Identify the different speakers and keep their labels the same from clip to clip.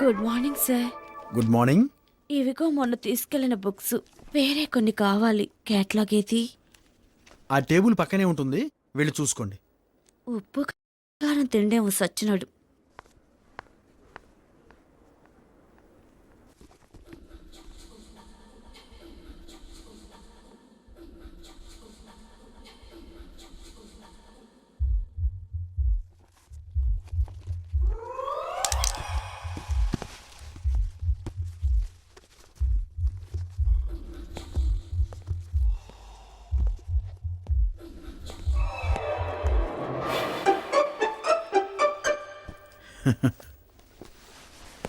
Speaker 1: Good morning sir.
Speaker 2: Good morning.
Speaker 1: ఇవిగో మొన్న తీసుకెళ్లిన బుక్స్. వేరే కొన్ని కావాలి. కేటలాగ్ ఏది?
Speaker 2: ఆ టేబుల్ పక్కనే ఉంటుంది, వెళ్ళి చూసుకోండి.
Speaker 1: ఉప్పు కారం తిండేమో సచ్చినాడు.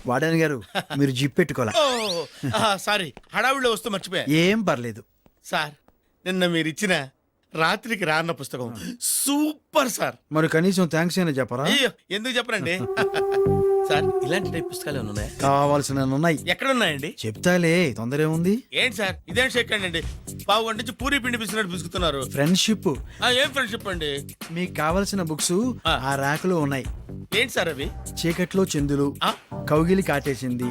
Speaker 2: వాడని గారు, మీరు జిప్ పెట్టుకోవాలా?
Speaker 3: సారీ, హడావిడిలో వస్తూ మర్చిపోయా.
Speaker 2: ఏం పర్లేదు
Speaker 3: సార్, నిన్న మీరు ఇచ్చిన రాత్రికి రాన్న పుస్తకం సూపర్ సార్.
Speaker 2: మరి కనీసం థ్యాంక్స్ అయినా చెప్పరా?
Speaker 3: అయ్యో, ఎందుకు చెప్పరండి. సార్, ఇలాంటి టైప్ పుస్తకాలు ఏమైనా ఉన్నాయా?
Speaker 2: కావాల్సిన ఉన్నాయి.
Speaker 3: ఎక్కడ ఉన్నాయండి?
Speaker 2: చెప్తాలే, తొందర ఏముంది?
Speaker 3: ఏంటి సార్ ఇదేం షేక్ అండి? పావు గంట నుంచి పూరి పిండి పిసినట్టు పిసుకుతున్నారు.
Speaker 2: ఫ్రెండ్షిప్.
Speaker 3: ఏం ఫ్రెండ్షిప్ అండి?
Speaker 2: మీకు కావలసిన బుక్స్ ఆ ర్యాకులో ఉన్నాయి.
Speaker 3: ఏంటి సార్ అవి?
Speaker 2: చీకట్లో చందులు,
Speaker 3: ఆ?
Speaker 2: కౌగిలి కాటేసింది,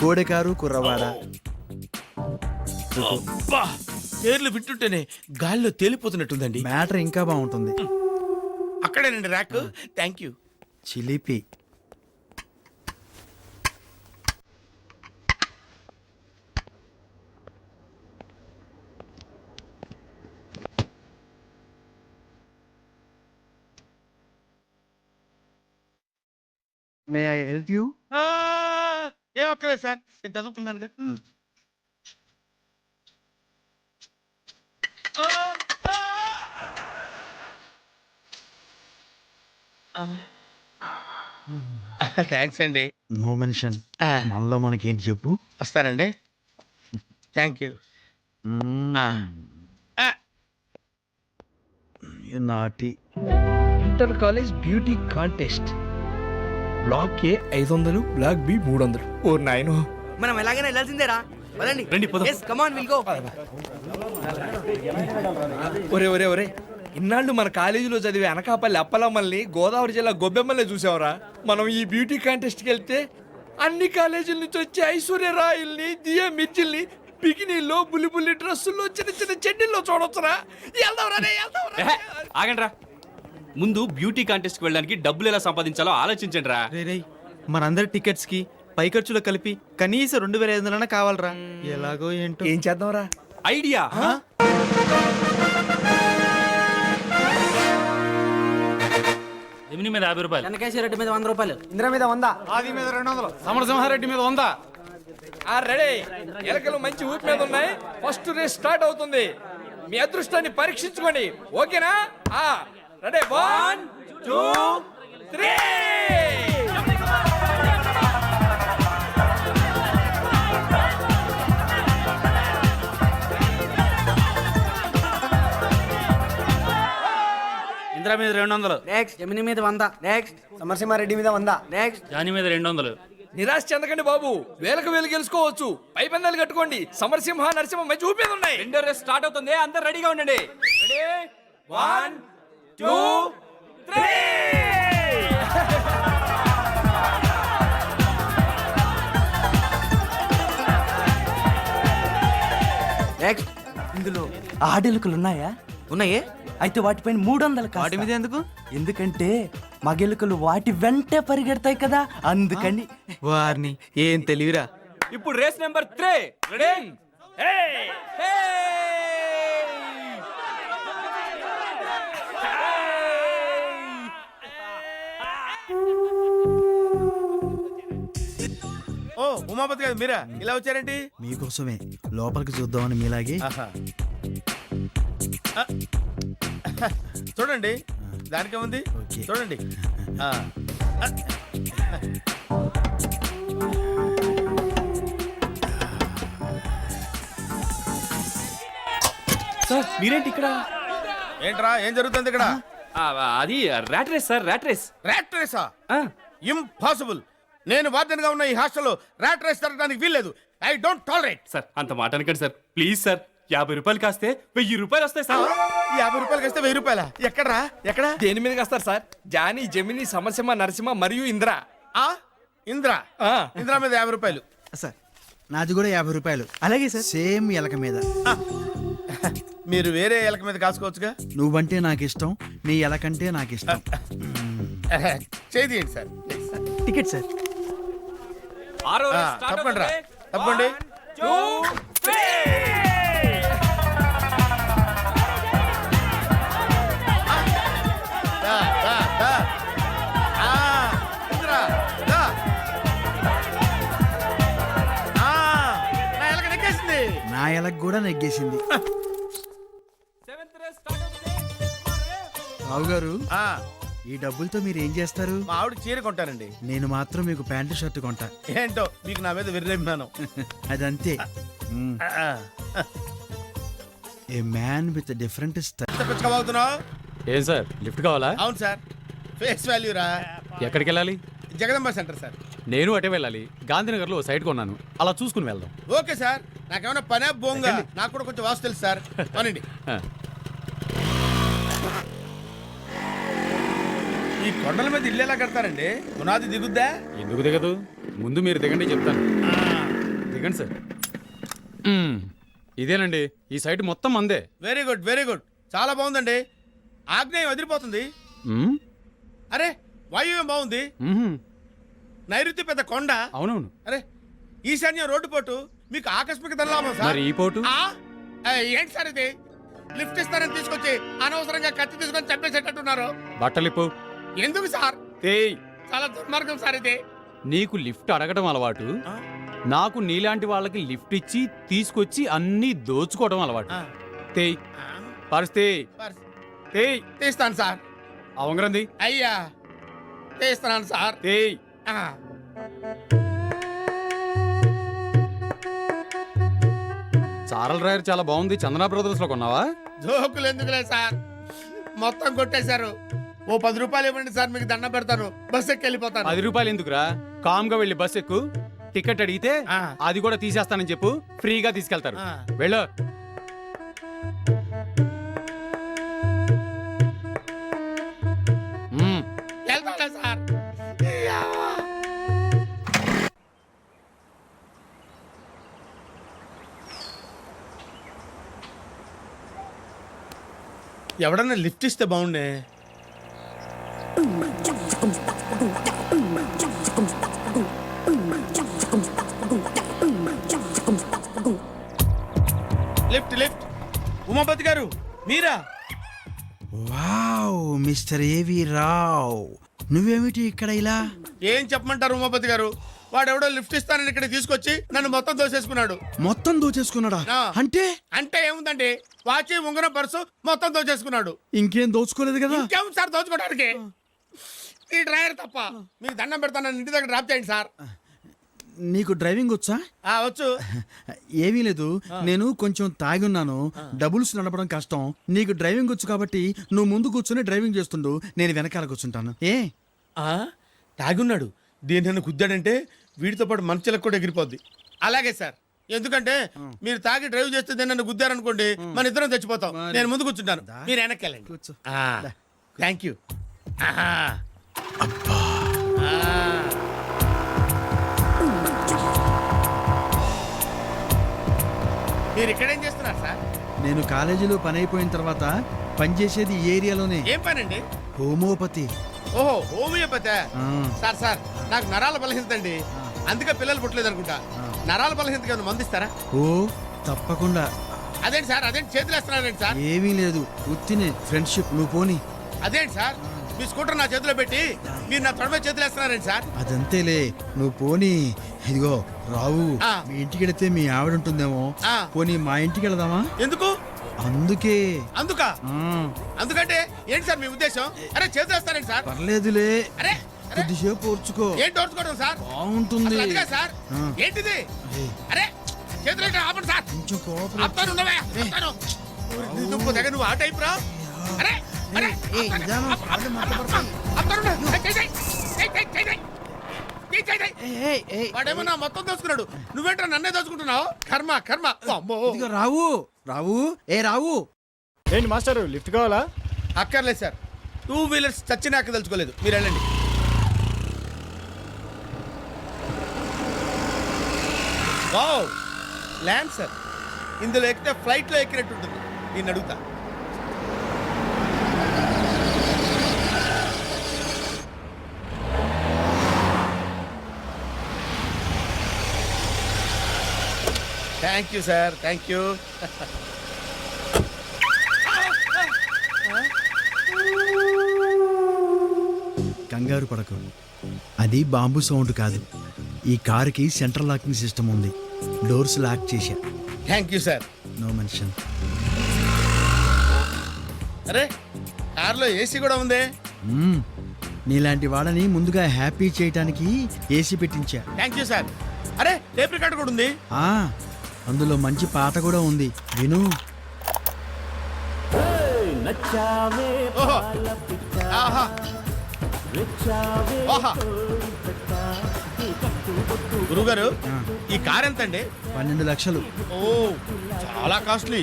Speaker 2: కోడెకారు కుర్రవాడ.
Speaker 3: అబ్బా, పేర్లు వింటుంటేనే గాల్లో తేలిపోతున్నట్టుందండి.
Speaker 2: మ్యాటర్ ఇంకా బాగుంటుంది.
Speaker 3: అక్కడేనండి ర్యాక్. Thank you.
Speaker 2: చిలిపి. May I help you?
Speaker 3: ఏం అక్కర్లేదు సార్, నేను చదువుకున్నాను కదా. థ్యాంక్స్ అండి.
Speaker 2: No mention. మనలో మనకేంటి చెప్పు?
Speaker 3: వస్తానండి. Thank you.
Speaker 2: నాటి
Speaker 4: inter college beauty contest. Block A 500, block B 300. ఓ నాయనో,
Speaker 5: మనం ఎలాగైనా వెళ్ళాల్సిందేరా. పదండి.
Speaker 4: రండి పోదాం.
Speaker 5: Yes, come on, we'll go.
Speaker 4: ఒరే ఒరే ఒరే, ఇన్నాళ్ళు మన కాలేజీలో చదివే అనకాపల్లి అప్పలమ్మల్ని, గోదావరి జిల్లా గొబ్బెమ్మల్ని చూసావరా? మనం ఈ బ్యూటీ కాంటెస్ట్కి వెళ్తే అన్ని కాలేజీల నుంచి వచ్చే ఐశ్వర్య రాయల్ని, దియా మిర్చిల్ని బికినీల్లో, బుల్లి బుల్లి డ్రెస్సుల్లో, చిన్న చిన్న చెడ్డీల్లో చూడొచ్చురా.
Speaker 6: ఆగండి రా. ముందు బ్యూటీ కాంటెస్ట్ కి వెళ్ళడానికి డబ్బులు ఎలా సంపాదించాలో ఆలోచించండి రా.
Speaker 7: మనందరి టికెట్స్ కి పై ఖర్చులు కలిపి కనీసం 2500 కావాలరా. ఎలాగో ఏంటో.
Speaker 4: ఏం చేద్దాంరా?
Speaker 6: ఐడియా.
Speaker 8: 8 మీద 50 రూపాయలు,
Speaker 5: వెనకేశ్వర రెడ్డి మీద 100 రూపాయలు,
Speaker 7: ఇంద్ర మీద 100,
Speaker 2: ఆది మీద 200,
Speaker 7: సమరసింహారెడ్డి మీద 100.
Speaker 4: రెడీ. ఎలకలు మంచి ఊపి మీద ఉన్నాయి. ఫస్ట్ రేస్ స్టార్ట్ అవుతుంది. మీ అదృష్టాన్ని పరీక్షించుకోండి. ఓకేనా? రెడీ. 1 2 3.
Speaker 8: ఇంద్ర మీద 200,
Speaker 5: నెక్స్ట్ జమిని మీద 100, నెక్స్ట్
Speaker 7: సమరసింహారెడ్డి మీద 100,
Speaker 5: నెక్స్ట్
Speaker 8: జానీ మీద 200.
Speaker 4: నిరాశ చెందకండి బాబు, వేలకు వేలు గెలుచుకోవచ్చు. పై పందాలు కట్టుకోండి. సమరసింహ, నరసింహ మంచి ఊపి మీద ఉన్నాయి.
Speaker 6: రెండో రేస్ స్టార్ట్ అవుతుంది, అందరు రెడీగా ఉండండి.
Speaker 4: రెడీ. 1 2 3.
Speaker 5: నెక్స్ట్.
Speaker 7: ఇందులో ఆడెలుకలు ఉన్నాయా?
Speaker 5: ఉన్నాయే.
Speaker 7: అయితే వాటిపైన 300 వాటి మీద ఎందుకు? ఎందుకంటే మగెలుకలు వాటి వెంటే పరిగెడతాయి కదా, అందుకని. వారిని ఏం తెలివిరా.
Speaker 6: ఇప్పుడు రేస్ నెంబర్ 3. రెడీ.
Speaker 3: ఓ ఉమాపతి గారు, మీరా ఇలా వచ్చారేంటి?
Speaker 2: మీకోసమే లోపలికి చూద్దామని మీలాగే.
Speaker 3: ఆహా. చూడండి, దానికే ఉంది.
Speaker 2: ఓకే.
Speaker 3: చూడండి.
Speaker 6: సార్ మీరేంటి ఇక్కడ?
Speaker 3: ఏంట్రా, ఏం జరుగుతుంది ఇక్కడ?
Speaker 6: అది rat race sir, rat race.
Speaker 3: Rat రేసా? ఇంపాసిబుల్. నేను వార్డెన్ గా ఉన్న ఈ హాస్టల్లో ర్యాట్ రేస్ జరగడానికి వీల్లేదు. I don't tolerate.
Speaker 6: సార్ అంత మాట అనకండి సార్, ప్లీజ్ సార్. 50 రూపాయలు కాస్తే 1000 రూపాయలు వస్తాయి సార్.
Speaker 3: 50 రూపాయలు కాస్తే 1000 రూపాయల? ఎక్కడరా, ఎక్కడ?
Speaker 4: దేని మీద వస్తారు సార్? జానీ, జమిని, సమరసింహ, నరసింహ మరియు ఇంద్ర.
Speaker 3: ఇంద్ర
Speaker 4: ఆ.
Speaker 3: ఇంద్ర మీద 50 రూపాయలు.
Speaker 2: సార్ నాది కూడా 50 రూపాయలు.
Speaker 7: అలాగే సార్.
Speaker 2: సేమ్ ఎలక మీద.
Speaker 3: మీరు వేరే ఎలక మీద కాసుకోవచ్చుగా.
Speaker 2: నువ్వంటే నాకు ఇష్టం, నీ ఎలకంటే నాకు ఇష్టం.
Speaker 3: చేయండి సార్.
Speaker 7: Ticket sir.
Speaker 3: తప్పండి రా, తప్పండి. దా, దా, దా. ఆ, ఇంద్ర, దా. ఆ, నా ఎలక నెక్కేసింది.
Speaker 2: నా ఎలక కూడా నెగ్గేసింది. రావు గారు,
Speaker 3: ఆ,
Speaker 2: ఈ డబ్బులతో మీరు ఏం చేస్తారు?
Speaker 3: మా ఆవిడ చీర కొంటానండి.
Speaker 2: నేను మాత్రం మీకు ప్యాంటు షర్ట్ కొంటా.
Speaker 3: ఏంటో మీకు నా మీద విర్రభిమానం.
Speaker 2: అదంతే. ఏ మ్యాన్ విత్ డిఫరెంట్ స్టైల్.
Speaker 3: ఎంత పిచ్చకబాగుతున్నావు?
Speaker 8: ఏం సార్ లిఫ్ట్ కావాలా?
Speaker 3: అవును సార్, ఫేస్ వాల్యూ రా.
Speaker 8: ఎక్కడికి వెళ్ళాలి?
Speaker 3: Jagadamba centre sir.
Speaker 8: నేను అటే వెళ్ళాలి. గాంధీనగర్లో ఓ సైట్ కొన్నాను, అలా చూసుకుని వెళ్దాం.
Speaker 3: ఓకే సార్, నాకేమైనా పనే బోంగా? నాకు కూడా కొంచెం వాసు తెలుసు సార్. పనండి.
Speaker 8: ఆ.
Speaker 3: ఈ కొండల మీద ఇల్లు ఎలా కడతారండి? పునాది దిగుద్దా?
Speaker 8: ఎందుకు దిగదు? ముందు మీరు దిగండి, చెప్తాను. దిగండి సార్. ఇదేనండి, ఈ సైట్ మొత్తం మందే.
Speaker 3: వెరీ గుడ్, వెరీ గుడ్, చాలా బాగుందండి. ఆగ్నేయం వదిలిపోతుంది.
Speaker 8: మ్మ్.
Speaker 3: అరే, వాయువ్యం బాగుంది.
Speaker 8: మ్మ్.
Speaker 3: నైరుతి పెద్ద కొండ.
Speaker 8: అవునవును.
Speaker 3: అరే, ఈశాన్యం రోడ్డు పోటు. మీకు ఆకస్మిక ధనలాభం సార్.
Speaker 8: మరి ఈ పోటు?
Speaker 3: ఏంటి సార్ ఇది? లిఫ్ట్ ఇస్తారని తీసుకొచ్చి అనవసరంగా కత్తి తీసుకొని చంపేసేటట్టున్నారు.
Speaker 8: బట్టలిప్పు.
Speaker 3: ఎందుకు సార్?
Speaker 8: ఏయ్,
Speaker 3: చాలా దుర్మార్గం సార్ ఇది.
Speaker 8: నీకు లిఫ్ట్ అడగడం అలవాటు, నాకు నీలాంటి వాళ్ళకి లిఫ్ట్ ఇచ్చి తీసుకొచ్చి అన్నీ దోచుకోవడం అలవాటు. తేయ్, పరిస్థితి తేయ్.
Speaker 3: తీస్తాను సార్.
Speaker 8: ఆ ఉంగరంది.
Speaker 3: అయ్యా, తీస్తున్నాను సార్.
Speaker 8: తేయ్.
Speaker 3: ఆ.
Speaker 8: చారల్ డ్రైవర్ చాలా బాగుంది, చందనా బ్రదర్స్ లో కొన్నావా?
Speaker 3: జోకులు ఎందుకులే సార్, మొత్తం కొట్టేశారు. ఓ 10 రూపాయలు ఇవ్వండి సార్, మీకు దండం పెడతాను. బస్ ఎక్కి వెళ్ళిపోతాను.
Speaker 8: 10 రూపాయలు ఎందుకురా? కామ్గా వెళ్ళి బస్ ఎక్కు, టికెట్ అడిగితే
Speaker 3: ఆ.
Speaker 8: అది కూడా తీసేస్తానని చెప్పు, ఫ్రీగా తీసుకెళ్తారు.
Speaker 3: ఆ.
Speaker 8: వెళ్ళు. మ్మ్.
Speaker 3: వెళ్తాను సార్. ఎవడన్నా లిఫ్ట్ ఇస్తే బాగుండే. Lift lift. ఉమాపతి గారు మీరా?
Speaker 2: వావ్, మిస్టర్ ఏవి రావ్, నువ్వేమిటి ఇక్కడ ఇలా?
Speaker 3: ఏం చెప్పమంటారు ఉమాపతి గారు? వాడెవడో లిఫ్ట్ ఇస్తానని ఇక్కడ తీసుకొచ్చి నన్ను మొత్తం దోసేసుకున్నాడు.
Speaker 2: మొత్తం దోచేసుకున్నాడా?
Speaker 3: ఆ.
Speaker 2: అంటే
Speaker 3: అంటే ఏముందండి, వాచి ఉంగరం పర్సు మొత్తం దోచేసుకున్నాడు.
Speaker 2: ఇంకేం దోచుకోలేదు కదా?
Speaker 3: ఇంకేం సార్ దోచుకోవడానికి? ఈ డ్రైవర్ తప్ప. మీకు దండం పెడతాను, నన్ను ఇంటి దగ్గర డ్రాప్ చేయండి సార్.
Speaker 2: నీకు డ్రైవింగ్ వచ్చా?
Speaker 3: వచ్చు.
Speaker 2: ఏమీ లేదు, నేను కొంచెం తాగి ఉన్నాను, డబుల్స్ నడపడం కష్టం. నీకు డ్రైవింగ్ వచ్చు కాబట్టి నువ్వు ముందు కూర్చొని డ్రైవింగ్ చేస్తుండు, నేను వెనకాల కూర్చుంటాను.
Speaker 3: తాగున్నాడు, దీన్ని నన్ను గుద్దాడంటే వీడితో పాటు మంచిలకు కూడా ఎగిరిపోద్ది. అలాగే సార్, ఎందుకంటే మీరు తాగి డ్రైవ్ చేస్తే నన్ను గుద్దారనుకోండి, మన ఇద్దరం చచ్చిపోతాం. నేను ముందు కూర్చుంటాను, మీరు వెనక్కి వెళ్ళండి.
Speaker 2: కూర్చో.
Speaker 3: Thank you. మీరు ఇక్కడేం చేస్తున్నారు సార్?
Speaker 2: నేను కాలేజీలో పని అయిపోయిన తర్వాత పనిచేసేది ఈ ఏరియాలోనే.
Speaker 3: ఏం పనండి?
Speaker 2: హోమియోపతి.
Speaker 3: ఓహో, హోమియోపతి.
Speaker 2: ఆ.
Speaker 3: సార్ సార్, నాకు నరాల బలహీనత అండి, అందుకే పిల్లలు పుట్టలేదు అనుకుంటా. నరాల బలహీనతకి ఏమైనా మందు ఇస్తారా?
Speaker 2: ఓ తప్పకుండా.
Speaker 3: అదేంటి సార్, అదేంటి చేతులు వేస్తున్నారేంటి సార్?
Speaker 2: ఏమీ లేదు, ఉత్తినే ఫ్రెండ్షిప్. నువ్వు పోనీ.
Speaker 3: అదేంటి సార్, మీ స్కూటర్ నా చేతిలో పెట్టి మీరు నా తొడమే చేతులు వేస్తున్నారేంటి సార్?
Speaker 2: అదంతేలే, నువ్వు పోనీ. ఇదిగో రావు,
Speaker 3: ఆ.
Speaker 2: మీ ఇంటికి వెళితే మీ ఆవిడ ఉంటుందేమో,
Speaker 3: ఆ.
Speaker 2: పోనీ మా ఇంటికి వెళదామా?
Speaker 3: ఎందుకు?
Speaker 2: అందుకే.
Speaker 3: అందుకా?
Speaker 2: ఆ,
Speaker 3: అందుకంటే ఏంటి సార్ మీ ఉద్దేశం? అరే చేతులు వేస్తారేంటి సార్?
Speaker 2: పర్లేదులే,
Speaker 3: అరే అరే,
Speaker 2: కొద్దిసేపు ఓర్చుకో,
Speaker 3: ఏంటి ఓర్చుకోవడం సార్?
Speaker 2: బాగుంటుంది.
Speaker 3: అసలు అదిగా సార్,
Speaker 2: ఆ.
Speaker 3: ఏంటిది?
Speaker 2: అరే,
Speaker 3: అరే చేతులు ఏంటి? ఆపండి సార్.
Speaker 2: కొంచెం కోపం.
Speaker 3: ఆపుతాను, ఉండవే, ఆపుతాను. ఊరి దుంపు దగ్గర నువ్వు ఆ టైప్ రా. అరే అరే,
Speaker 2: ఏయ్, నిదానం, కాళ్ళు మడతపడతాయి.
Speaker 3: ఆపుతాను, ఏయ్, చేయి, చేయి, చేయి, చేయి, చేయి. చేయి, చేయి, చేయి.
Speaker 2: ఏయ్, ఏయ్, ఏయ్.
Speaker 3: వాడేమో నా మొత్తం దోచుకున్నాడు, నువ్వేంట్రా నన్నే దోచుకుంటున్నావు? కర్మ కర్మ. అమ్మో.
Speaker 2: ఇదిగో రావు, రావు, ఏ రావు.
Speaker 9: ఏంటి మాస్టర్ లిఫ్ట్ కావాలా?
Speaker 3: అక్కర్లేదు సార్, 2 వీలర్స్ చచ్చినాక తెలుసుకోలేదు, మీరు వెళ్ళండి. వావ్ ల్యాన్సర్, ఇందులో ఎక్కితే ఫ్లైట్లో ఎక్కినట్టు ఉంటుంది. నేను అడుగుతా. Thank you sir, thank you.
Speaker 2: కంగారు పడకు, అది బాంబు సౌండ్ కాదు. ఈ కారుకి సెంట్రల్ లాకింగ్ సిస్టమ్ ఉంది. డోర్స్ లాక్ చేశా.
Speaker 3: Thank you sir.
Speaker 2: No mention.
Speaker 3: అరే కార్లో ఏసీ కూడా ఉందే.
Speaker 2: నీలాంటి వాడని ముందుగా హ్యాపీ చేయటానికి ఏసీ పెట్టించా.
Speaker 3: Thank you sir. అరే టేప్ రికార్డ్ కూడా ఉంది.
Speaker 2: ఆ, అందులో మంచి పాట కూడా ఉంది, విను.
Speaker 3: ఓహో. ఆహా. ఓహా. గురుగారు ఈ కార్ ఎంత అండి?
Speaker 2: 12 లక్షలు.
Speaker 3: ఓ చాలా కాస్ట్లీ.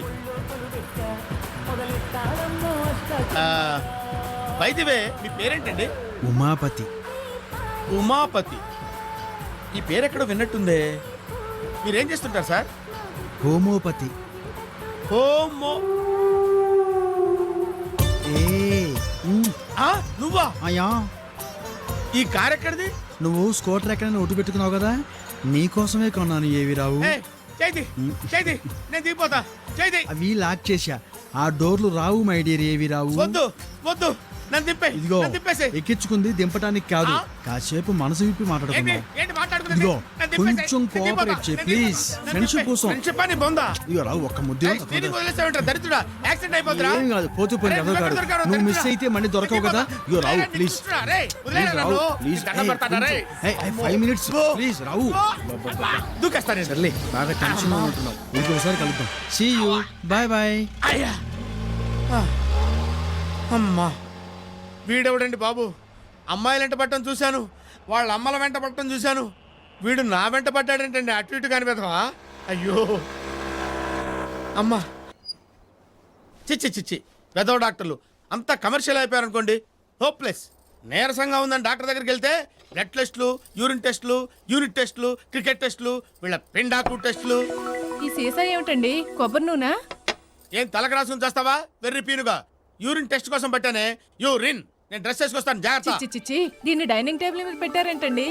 Speaker 3: వైద్యవే మీ పేరేంటండి?
Speaker 2: ఉమాపతి.
Speaker 3: ఉమాపతి. ఈ పేరు ఎక్కడో విన్నట్టుందే. మీరేం చేస్తుంటారు సార్?
Speaker 2: హోమోపతి.
Speaker 3: హోమో.
Speaker 2: ఏ
Speaker 3: ఆ, నువ్వా?
Speaker 2: అయ్యా,
Speaker 3: ఈ కార్ ఎక్కడిది?
Speaker 2: నువ్వు స్కూటర్ ఎక్కడైనా ఒట్టు పెట్టుకున్నావు కదా, నీకోసమే కొన్నాను. ఏవి రావు.
Speaker 3: చేతి చేతి నేను దిగిపోతా. చేతి
Speaker 2: అవి లాక్ చేశా. ఆ డోర్లు రావు మై డియర్, ఏవి రావు.
Speaker 3: వద్దు వద్దు, నన్ను దింపే.
Speaker 2: ఇదిగో
Speaker 3: నన్ను దింపేసే.
Speaker 2: ఎక్కించుకుంది దింపటానికి కాదు, కాసేపు మనసు విప్పి
Speaker 3: ఏంటి
Speaker 2: మాట్లాడుకున్నాం.
Speaker 3: ఏంటి మాట్లాడుకునేది?
Speaker 2: ఇదిగో
Speaker 3: నన్ను దింపేసేయ్.
Speaker 2: కొంచెం
Speaker 3: నేను దిగిపోతా.
Speaker 2: కోఆపరేట్ చేయి
Speaker 3: నేను
Speaker 2: ప్లీజ్,
Speaker 3: దిగిపోతా.
Speaker 2: ఫ్రెండ్షిప్ కోసం.
Speaker 3: ఫ్రెండ్షిప్ అని బొందా.
Speaker 2: ఇదిగో రావు, ఒక్క ముద్దే.
Speaker 3: దీనికి వదిలేస్తావేంట్రా దరిద్రుడా? యాక్సిడెంట్ అయిపోతురా?
Speaker 2: ఏం కాదు, పోతూ పోయి
Speaker 3: అరే,
Speaker 2: ఎవరో కాదు.
Speaker 3: దొరకరు,
Speaker 2: నువ్వు మిస్
Speaker 3: దొరకరు.
Speaker 2: అయితే మళ్ళీ దొరకవు కదా. ఇదిగో రావు
Speaker 3: అరే,
Speaker 2: ప్లీజ్.
Speaker 3: నిన్ను రే, వదిలేయరా
Speaker 2: రావు
Speaker 3: నన్ను?
Speaker 2: ప్లీజ్.
Speaker 3: దండం పెడతాడా రే?
Speaker 2: 5 మినిట్స్ ప్లీజ్ రావు.
Speaker 3: దూకేస్తా నేను.
Speaker 2: సర్లే, బాగా టెన్షన్ ఉంటున్నావు. ఇంకోసారి కలుద్దాం. See you, bye bye.
Speaker 3: అయ్యా. అమ్మా, వీడెవడండి బాబు? అమ్మాయిలు వెంట పట్టడం చూశాను, వాళ్ళ అమ్మల వెంట పట్టడం చూశాను. వీడు నా వెంట పడ్డాడంటండి. అటు ఇటు కనిపెదవా? అయ్యో అమ్మా. చిచ్చి చిచ్చి, పెదవ డాక్టర్లు అంతా కమర్షియల్ అయిపోయారనుకోండి. హోప్లెస్. నీరసంగా ఉందని డాక్టర్ దగ్గరికి వెళ్తే బ్లడ్ టెస్టులు, యూరిన్ టెస్టులు, యూనిట్ టెస్టులు, క్రికెట్ టెస్టులు, వీళ్ళ పిండాకు టెస్టులు.
Speaker 10: ఈ సీసా ఏమిటండి? కొబ్బరి నూనె?
Speaker 3: ఏం తలకు రాసుకుని చేస్తావా? వెర్రి పీనుగా. యూరిన్ టెస్ట్ కోసం పెట్టానే. యూరిన్. నేను డ్రెస్ వేసుకొస్తాను, జాగ్రత్త.
Speaker 10: చిచ్చి చిచ్చి, దీన్ని డైనింగ్ టేబుల్ మీద పెట్టారేంటండి?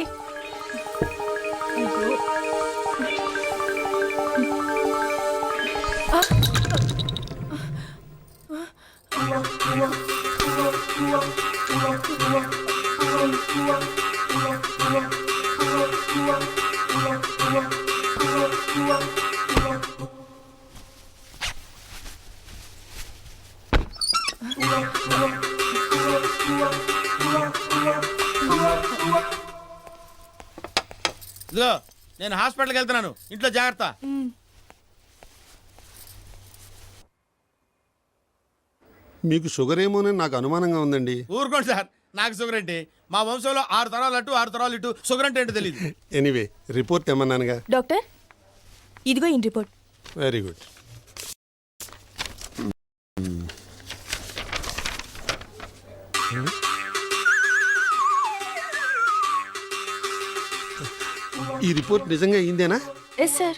Speaker 3: ఇదిగో నేను హాస్పిటల్కి వెళ్తున్నాను, ఇంట్లో జాగ్రత్త.
Speaker 11: మీకు షుగర్ ఏమోనని నాకు అనుమానంగా ఉందండి.
Speaker 3: ఊరుకోండి సార్, నాకు షుగర్ ఏంటి? మా వంశంలో 6 తరాలు అటు 6 తరాలు ఇటు. షుగర్ అంటే ఏంటో తెలియదు.
Speaker 11: ఎనీవే, రిపోర్ట్ ఏమన్నానుగా.
Speaker 1: డాక్టర్, ఇదిగో ఇన్ రిపోర్ట్.
Speaker 11: Very good. ఈ రిపోర్ట్ నిజంగా అయిందేనా?
Speaker 1: ఎస్ సార్,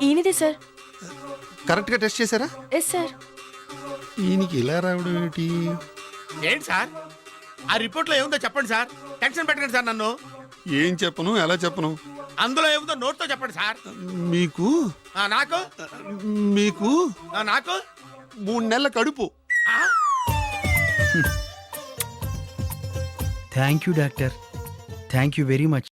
Speaker 1: ఈయనదే సార్.
Speaker 11: కరెక్ట్గా టెస్ట్ చేశారా?
Speaker 1: Yes sir.
Speaker 11: ఈయనకి ఇలా రావడం ఏంటి?
Speaker 3: ఏంటి సార్ ఆ రిపోర్ట్లో ఏముందో చెప్పండి సార్. టెన్షన్ పెట్టండి సార్ నన్ను.
Speaker 11: ఏం చెప్పను, ఎలా చెప్పను?
Speaker 3: అందులో ఏముందో నోట్తో చెప్పండి సార్.
Speaker 11: మీకు
Speaker 3: నాకు
Speaker 11: మీకు
Speaker 3: నాకు
Speaker 11: 3 నెలల కడుపు.
Speaker 2: Thank you doctor, thank you very much.